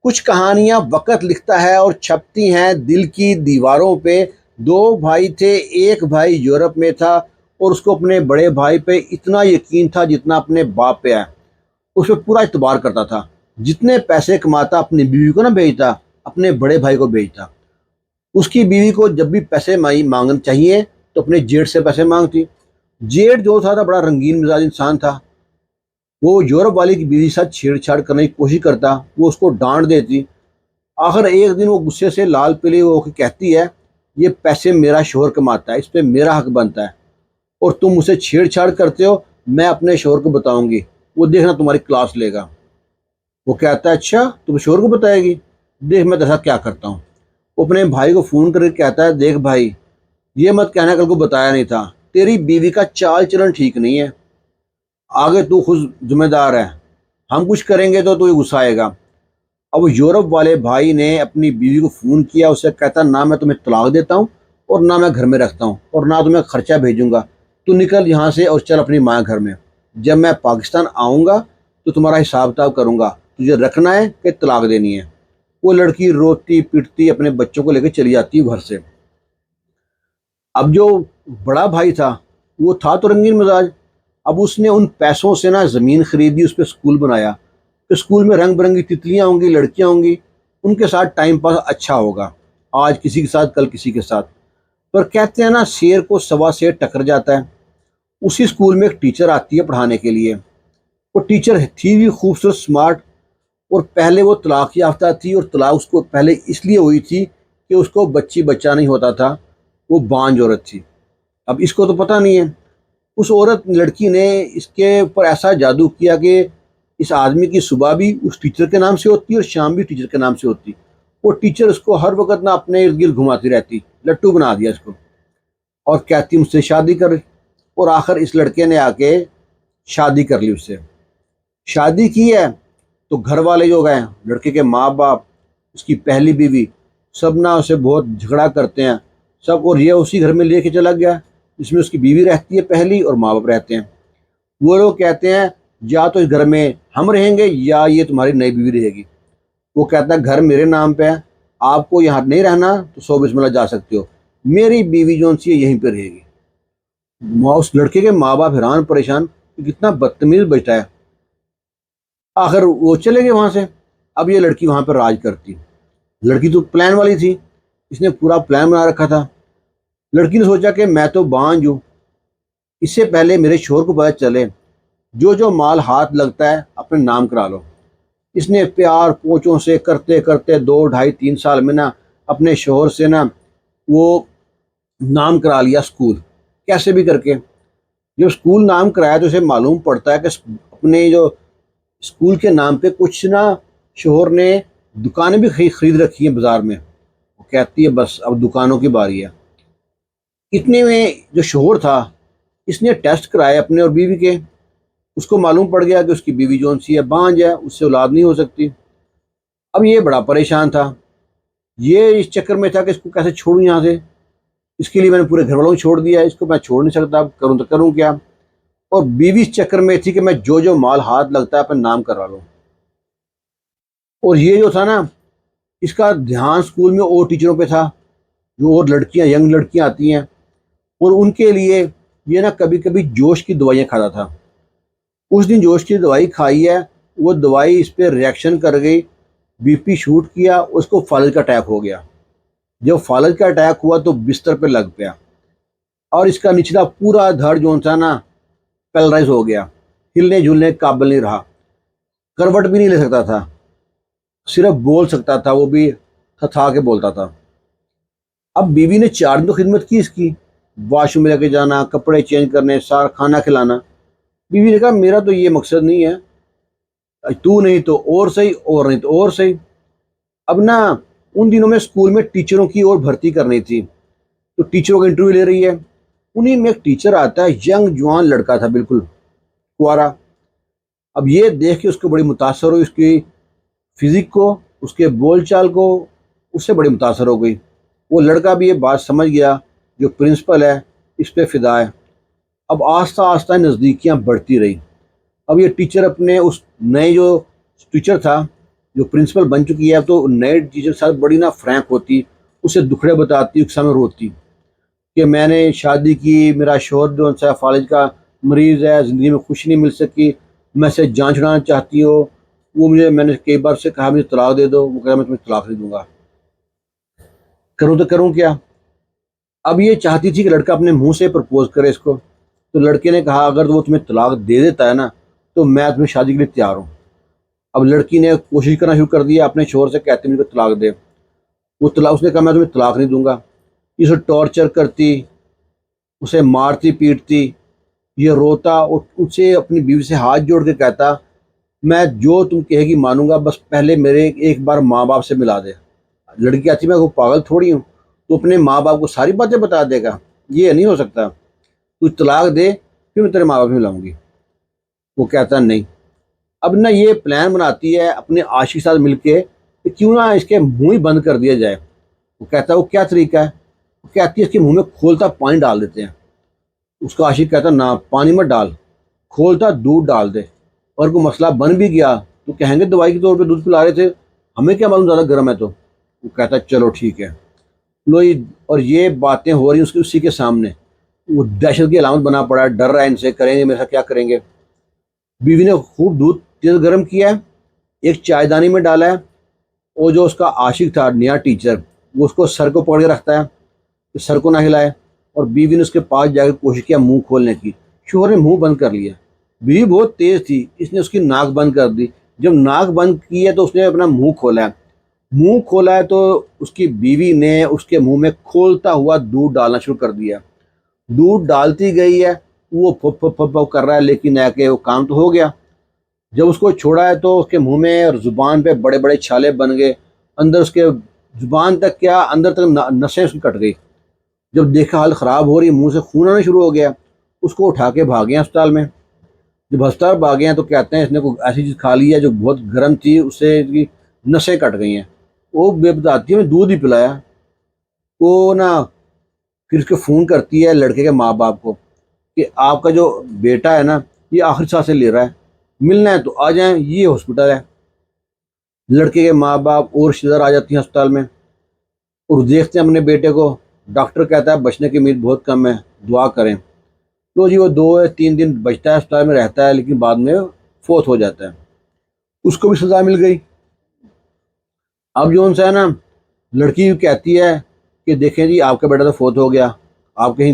کچھ کہانیاں وقت لکھتا ہے اور چھپتی ہیں دل کی دیواروں پہ۔ دو بھائی تھے، ایک بھائی یورپ میں تھا اور اس کو اپنے بڑے بھائی پہ اتنا یقین تھا جتنا اپنے باپ پہ ہے۔ اس پہ پورا اعتبار کرتا تھا، جتنے پیسے کماتا اپنی بیوی کو نہ بھیجتا، اپنے بڑے بھائی کو بھیجتا۔ اس کی بیوی کو جب بھی پیسے مانگنے چاہیے تو اپنے جیٹ سے پیسے مانگتی۔ جیٹ جو تھا بڑا رنگین مزاج انسان تھا، وہ یورپ والی کی بیوی کے ساتھ چھیڑ چھاڑ کرنے کی کوشش کرتا، وہ اس کو ڈانٹ دیتی۔ آخر ایک دن وہ غصے سے لال پیلی ہو کے کہتی ہے، یہ پیسے میرا شوہر کماتا ہے، اس پہ میرا حق بنتا ہے، اور تم اسے چھیڑ چھاڑ کرتے ہو، میں اپنے شوہر کو بتاؤں گی، وہ دیکھنا تمہاری کلاس لے گا۔ وہ کہتا ہے اچھا تم شوہر کو بتائے گی، دیکھ میں تیرا کیا کرتا ہوں۔ وہ اپنے بھائی کو فون کر کے کہتا ہے، دیکھ بھائی، یہ مت کہنا کل کو بتایا نہیں تھا، تیری بیوی کا چال چلن ٹھیک نہیں ہے، آگے تو خود ذمہ دار ہے، ہم کچھ کریں گے تو یہ غصہ آئے گا۔ اب وہ یورپ والے بھائی نے اپنی بیوی کو فون کیا، اسے کہتا نہ میں تمہیں طلاق دیتا ہوں اور نہ میں گھر میں رکھتا ہوں اور نہ تمہیں خرچہ بھیجوں گا، تو نکل یہاں سے اور چل اپنی ماں گھر میں، جب میں پاکستان آؤں گا تو تمہارا حساب کتاب کروں گا، تجھے رکھنا ہے کہ طلاق دینی ہے۔ وہ لڑکی روتی پٹتی اپنے بچوں کو لے کے چلی جاتی ہے گھر سے۔ اب جو بڑا بھائی تھا وہ تھا تو رنگین مزاج، اب اس نے ان پیسوں سے نا زمین خریدی، اس پہ اسکول بنایا کہ اسکول میں رنگ برنگی تتلیاں ہوں گی، لڑکیاں ہوں گی، ان کے ساتھ ٹائم پاس اچھا ہوگا، آج کسی کے ساتھ کل کسی کے ساتھ۔ پر کہتے ہیں نا شیر کو سوا شیر ٹکر جاتا ہے۔ اسی اسکول میں ایک ٹیچر آتی ہے پڑھانے کے لیے، وہ ٹیچر تھی بھی خوبصورت، اسمارٹ، اور پہلے وہ طلاق یافتہ تھی، اور طلاق اس کو پہلے اس لیے ہوئی تھی کہ اس کو بچہ نہیں ہوتا تھا، وہ بانجھ عورت تھی۔ اب اس کو تو پتہ نہیں ہے، اس عورت لڑکی نے اس کے اوپر ایسا جادو کیا کہ اس آدمی کی صبح بھی اس ٹیچر کے نام سے ہوتی اور شام بھی ٹیچر کے نام سے ہوتی۔ وہ ٹیچر اس کو ہر وقت نہ اپنے ارد گرد گھماتی رہتی، لٹو بنا دیا اس کو، اور کہتی مجھ سے شادی کر، اور آخر اس لڑکے نے آ کے شادی کر لی اس سے۔ شادی کی ہے تو گھر والے جو گئے، لڑکے کے ماں باپ، اس کی پہلی بیوی، سب نہ اسے بہت جھگڑا کرتے ہیں سب، اور یہ اسی گھر میں لے کے چلا گیا جس میں اس کی بیوی رہتی ہے پہلی اور ماں باپ رہتے ہیں۔ وہ لوگ کہتے ہیں یا تو اس گھر میں ہم رہیں گے یا یہ تمہاری نئی بیوی رہے گی۔ وہ کہتا ہے گھر میرے نام پہ ہے، آپ کو یہاں نہیں رہنا تو سو بسم اللہ جا سکتے ہو، میری بیوی جو سی ہے یہیں پہ رہے گی۔ اس لڑکے کے ماں باپ حیران پریشان کہ کتنا بدتمیز بچتا ہے۔ آخر وہ چلے گئے وہاں سے۔ اب یہ لڑکی وہاں پہ راج کرتی، لڑکی تو پلان والی تھی، اس نے پورا پلان بنا رکھا تھا۔ لڑکی نے سوچا کہ میں تو بانجھ ہوں، اس سے پہلے میرے شوہر کو پتہ چلے، جو مال ہاتھ لگتا ہے اپنے نام کرا لو۔ اس نے پیار پوچھوں سے کرتے کرتے 2 ڈھائی 3 سال میں نا اپنے شوہر سے نا وہ نام کرا لیا اسکول، کیسے بھی کر کے۔ جب اسکول نام کرایا تو اسے معلوم پڑتا ہے کہ اپنے جو اسکول کے نام پہ کچھ نا شوہر نے دکانیں بھی خرید رکھی ہیں بازار میں۔ وہ کہتی ہے بس اب دکانوں کی باری ہے۔ اتنے میں جو شوہر تھا اس نے ٹیسٹ کرائے اپنے اور بیوی کے، اس کو معلوم پڑ گیا کہ اس کی بیوی جون سی ہے بانجھ ہے، اس سے اولاد نہیں ہو سکتی۔ اب یہ بڑا پریشان تھا، یہ اس چکر میں تھا کہ اس کو کیسے چھوڑوں یہاں سے، اس کے لیے میں نے پورے گھر والوں کو چھوڑ دیا، اس کو میں چھوڑ نہیں سکتا، اب کروں تو کروں کیا۔ اور بیوی اس چکر میں تھی کہ میں جو مال ہاتھ لگتا ہے اپنے نام کروا لوں۔ اور یہ جو تھا نا اس کا دھیان اسکول میں اور ٹیچروں پہ تھا، جو اور لڑکیاں ینگ لڑکیاں آتی ہیں، اور ان کے لیے یہ نا کبھی کبھی جوش کی دوائیاں کھاتا تھا۔ اس دن جوش کی دوائی کھائی ہے، وہ دوائی اس پہ ریئیکشن کر گئی، بی پی شوٹ کیا، اس کو فالج کا اٹیک ہو گیا۔ جب فالج کا اٹیک ہوا تو بستر پہ لگ پیا، اور اس کا نچلا پورا دھڑ جو تھا نا پیرالائز ہو گیا، ہلنے جھلنے کے قابل نہیں رہا، کروٹ بھی نہیں لے سکتا تھا، صرف بول سکتا تھا، وہ بھی تھا کے بولتا تھا۔ اب بیوی نے 4 دن تو خدمت کی اس کی، واش روم لے کے جانا، کپڑے چینج کرنے، سارا کھانا کھلانا۔ بیوی نے کہا میرا تو یہ مقصد نہیں ہے، تو نہیں تو اور صحیح، اور نہیں تو اور صحیح۔ اب نا ان دنوں میں اسکول میں ٹیچروں کی اور بھرتی کرنی تھی، تو ٹیچروں کا انٹرویو لے رہی ہے، انہیں میں ایک ٹیچر آتا ہے، ینگ جوان لڑکا تھا بالکل کوارا۔ اب یہ دیکھ کے اس کو بڑی متاثر ہوئی، اس کی فزک کو، اس کے بول چال کو، اس سے بڑی متاثر ہو گئی۔ وہ لڑکا بھی یہ بات سمجھ گیا، جو پرنسپل ہے اس پہ فدا ہے۔ اب آہستہ آہستہ نزدیکیاں بڑھتی رہی۔ اب یہ ٹیچر اپنے اس نئے جو ٹیچر تھا جو پرنسپل بن چکی ہے تو نئے ٹیچر کے ساتھ بڑی نا فرینک ہوتی، اسے دکھڑے بتاتی، اس سامنے روتی کہ میں نے شادی کی، میرا شوہر جو ہے فالج کا مریض ہے، زندگی میں خوشی نہیں مل سکی، میں اسے جان چھڑانا چاہتی ہوں، میں نے کئی بار سے کہا مجھے طلاق دے دو، وہ کہا میں تمہیں طلاق نہیں دوں گا، کروں تو کروں کیا؟ اب یہ چاہتی تھی کہ لڑکا اپنے منہ سے پرپوز کرے اس کو، تو لڑکے نے کہا اگر وہ تمہیں طلاق دے دیتا ہے نا تو میں تمہیں شادی کے لیے تیار ہوں۔ اب لڑکی نے کوشش کرنا شروع کر دیا، اپنے شوہر سے کہتے مجھے طلاق دے، وہ طلاق، اس نے کہا میں تمہیں طلاق نہیں دوں گا، اسے ٹارچر کرتی، اسے مارتی پیٹتی، یہ روتا اور اسے اپنی بیوی سے ہاتھ جوڑ کے کہتا میں جو تم کہے گی مانوں گا، بس پہلے میرے ایک بار ماں باپ سے ملا دے۔ لڑکی آتی میں وہ پاگل تھوڑی ہوں، تو اپنے ماں باپ کو ساری باتیں بتا دے گا، یہ نہیں ہو سکتا، تو طلاق دے پھر میں تیرے ماں باپ سے ملاؤں گی۔ وہ کہتا نہیں۔ اب نہ یہ پلان بناتی ہے اپنے عاشق کے ساتھ مل کے کہ کیوں نہ اس کے منہ ہی بند کر دیا جائے۔ وہ کہتا ہے وہ کیا طریقہ ہے؟ وہ کہتی ہے اس کے منہ میں کھولتا پانی ڈال دیتے ہیں۔ اس کا عاشق کہتا نہ پانی مت ڈال، کھولتا دودھ ڈال دے، اور کوئی مسئلہ بن بھی گیا تو کہیں گے دوائی کے طور پہ دودھ پلا رہے تھے، ہمیں کیا معلوم زیادہ گرم ہے تو۔ وہ کہتا ہے چلو ٹھیک ہے لو اور یہ باتیں ہو رہی ہیں اسی کے سامنے، وہ دہشت کی علامت بنا پڑا ہے، ڈر رہا ہے ان سے کریں گے میرے ساتھ کیا کریں گے۔ بیوی نے خوب دودھ تیز گرم کیا ہے، ایک چائے دانی میں ڈالا ہے، اور جو اس کا عاشق تھا نیا ٹیچر وہ اس کو سر کو پکڑ کے رکھتا ہے کہ سر کو نہ ہلائے، اور بیوی نے اس کے پاس جا کے کوشش کیا منہ کھولنے کی، شوہر نے منہ بند کر لیا۔ بیوی بہت تیز تھی، اس نے اس کی ناک بند کر دی، جب ناک بند کی ہے تو اس نے اپنا منہ کھولا ہے، منہ کھولا ہے تو اس کی بیوی نے اس کے منہ میں کھولتا ہوا دودھ ڈالنا شروع کر دیا، دودھ ڈالتی گئی ہے، وہ پھپ پھپ پھپ پھپ کر رہا ہے، لیکن ہے کہ وہ کام تو ہو گیا۔ جب اس کو چھوڑا ہے تو اس کے منہ میں اور زبان پہ بڑے بڑے چھالے بن گئے، اندر اس کے زبان تک کیا اندر تک نسیں اس کی کٹ گئی۔ جب دیکھا حال خراب ہو رہی، منہ سے خون آنا شروع ہو گیا، اس کو اٹھا کے بھاگے ہیں اسپتال میں۔ جب ہسپتال بھاگے ہیں تو کہتے ہیں اس نے کوئی ایسی چیز کھا لی ہے جو بہت گرم تھی، اس سے اس کی نسیں کٹ گئی ہیں۔ وہ بے بتاتی ہے میں دودھ ہی پلایا۔ وہ نا پھر اس کو فون کرتی ہے لڑکے کے ماں باپ کو کہ آپ کا جو بیٹا ہے نا یہ آخری سانسیں لے رہا ہے، ملنا ہے تو آ جائیں، یہ ہاسپٹل ہے۔ لڑکے کے ماں باپ اور رشتے دار آ جاتی ہیں اسپتال میں اور دیکھتے ہیں اپنے بیٹے کو۔ ڈاکٹر کہتا ہے بچنے کی امید بہت کم ہے، دعا کریں۔ تو جی وہ 2 یا 3 دن بچتا ہے اسپتال میں رہتا ہے، لیکن بعد میں فوت ہو جاتا ہے۔ اس کو بھی سزا مل گئی۔ اب جو ان سے ہے نا لڑکی کہتی ہے کہ دیکھیں جی آپ کا بیٹا تو فوت ہو گیا، آپ کہیں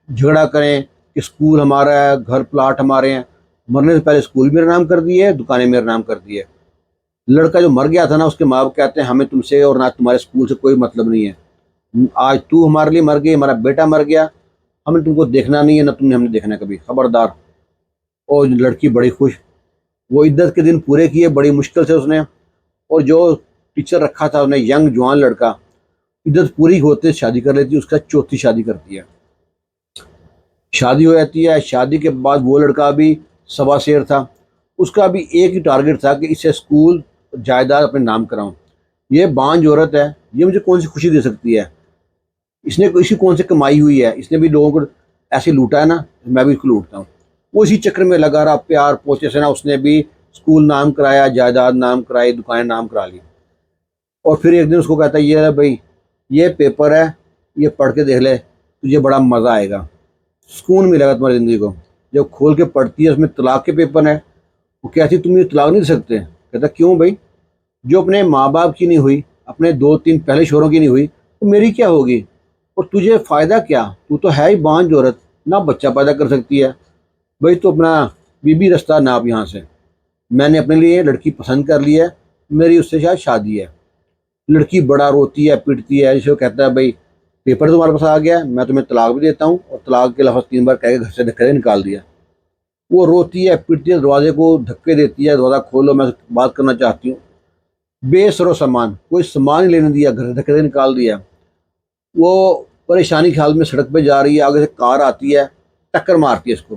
جھگڑا کریں کہ اسکول ہمارا ہے، گھر پلاٹ ہمارے ہیں، مرنے سے پہلے اسکول میرے نام کر دیے، دکانیں میرے نام کر دیے۔ لڑکا جو مر گیا تھا نا اس کے ماں باپ کہتے ہیں ہمیں تم سے اور نہ تمہارے اسکول سے کوئی مطلب نہیں ہے، آج تو ہمارے لیے مر گئی، ہمارا بیٹا مر گیا، ہمیں تم کو دیکھنا نہیں ہے، نہ تم نے ہمیں دیکھنا ہے کبھی، خبردار۔ اور لڑکی بڑی خوش، وہ عدت کے دن پورے کیے بڑی مشکل سے اس نے، اور جو ٹیچر رکھا تھا انہیں ینگ جوان لڑکا، عدت پوری ہوتے شادی کر لیتی، اس کا چوتھی شادی کرتی ہے۔ شادی ہو جاتی ہے، شادی کے بعد وہ لڑکا بھی سوا شیر تھا، اس کا بھی ایک ہی ٹارگٹ تھا کہ اسے اسکول جائیداد اپنے نام کراؤں، یہ بانجھ عورت ہے، یہ مجھے کون سی خوشی دے سکتی ہے، اس کی کون سی کمائی ہوئی ہے، اس نے بھی لوگوں کو ایسے لوٹا ہے نا، میں بھی اس کو لوٹتا ہوں۔ وہ اسی چکر میں لگا رہا، پیار پوچے سے نا اس نے بھی اسکول نام کرایا، جائیداد نام کرائی، دکانیں نام کرا لی۔ اور پھر ایک دن اس کو کہتا ہے یہ ہے بھائی یہ پیپر ہے، یہ پڑھ کے دیکھ لے، تجھے بڑا مزہ آئے گا، سکون ملے گا تمہاری زندگی کو۔ جب کھول کے پڑھتی ہے اس میں طلاق کے پیپر ہیں، وہ کہتی تم یہ طلاق نہیں دے سکتے۔ کہتا کیوں بھائی، جو اپنے ماں باپ کی نہیں ہوئی، اپنے 2 3 پہلے شوہروں کی نہیں ہوئی، تو میری کیا ہوگی، اور تجھے فائدہ کیا، تو ہے ہی بانجھ عورت، نہ بچہ پیدا کر سکتی ہے، بھائی تو اپنا بی رستہ ناپ یہاں سے، میں نے اپنے لیے لڑکی پسند کر لی ہے، میری اس سے شاید شادی ہے۔ لڑکی بڑا روتی ہے پیٹتی ہے، اسے کہتا ہے بھائی پیپر تمہارے پاس آ گیا، میں تمہیں طلاق بھی دیتا ہوں، اور طلاق کے لفظ 3 بار کہہ کے گھر سے دھکے نکال دیا۔ وہ روتی ہے پیٹتی ہے، دروازے کو دھکے دیتی ہے، دروازہ کھولو میں بات کرنا چاہتی ہوں، بے سر و سامان، کوئی سامان ہی لینے دیا، گھر سے دھکے نکال دیا۔ وہ پریشانی کے حال میں سڑک پہ جا رہی ہے، آگے سے کار آتی ہے، ٹکر مارتی ہے اس کو،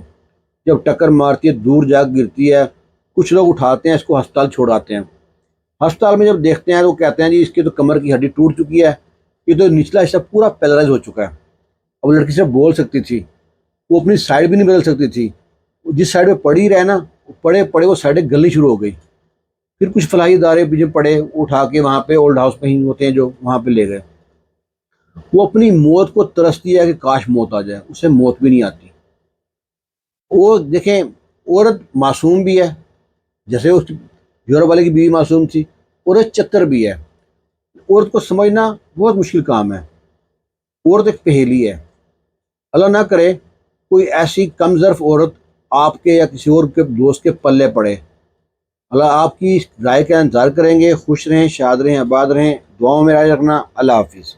جب ٹکر مارتی ہے دور جا گرتی ہے، کچھ لوگ اٹھاتے ہیں اس کو ہسپتال چھوڑاتے ہیں۔ ہسپتال میں جب دیکھتے ہیں تو کہتے ہیں جی اس کی تو کمر کی ہڈی ٹوٹ چکی ہے، یہ تو نچلا حصہ پورا پیرالائز ہو چکا ہے۔ اب لڑکی سے بول سکتی تھی، وہ اپنی سائڈ بھی نہیں بدل سکتی تھی، جس سائڈ پہ پڑی رہے نا، پڑے پڑے وہ سائڈیں گلنی شروع ہو گئی، پھر کچھ فلاحی ادارے بھی جو پڑے اٹھا کے وہاں پہ اولڈ ہاؤس کہیں ہوتے ہیں جو وہاں پہ لے گئے. وہ اپنی موت کو ترستی ہے کہ کاش موت آ جائے، اسے موت بھی نہیں آتی. وہ دیکھیں عورت معصوم بھی ہے، جیسے اس یورپ والے کی بیوی معصوم تھی، عورت چتر بھی ہے. عورت کو سمجھنا بہت مشکل کام ہے. عورت ایک پہیلی ہے. اللہ نہ کرے کوئی ایسی کم ظرف عورت آپ کے یا کسی اور کے دوست کے پلے پڑے. اللہ آپ کی رائے کا انتظار کریں گے. خوش رہیں، شاد رہیں، آباد رہیں. دعاؤں میں رائے رکھنا. اللہ حافظ.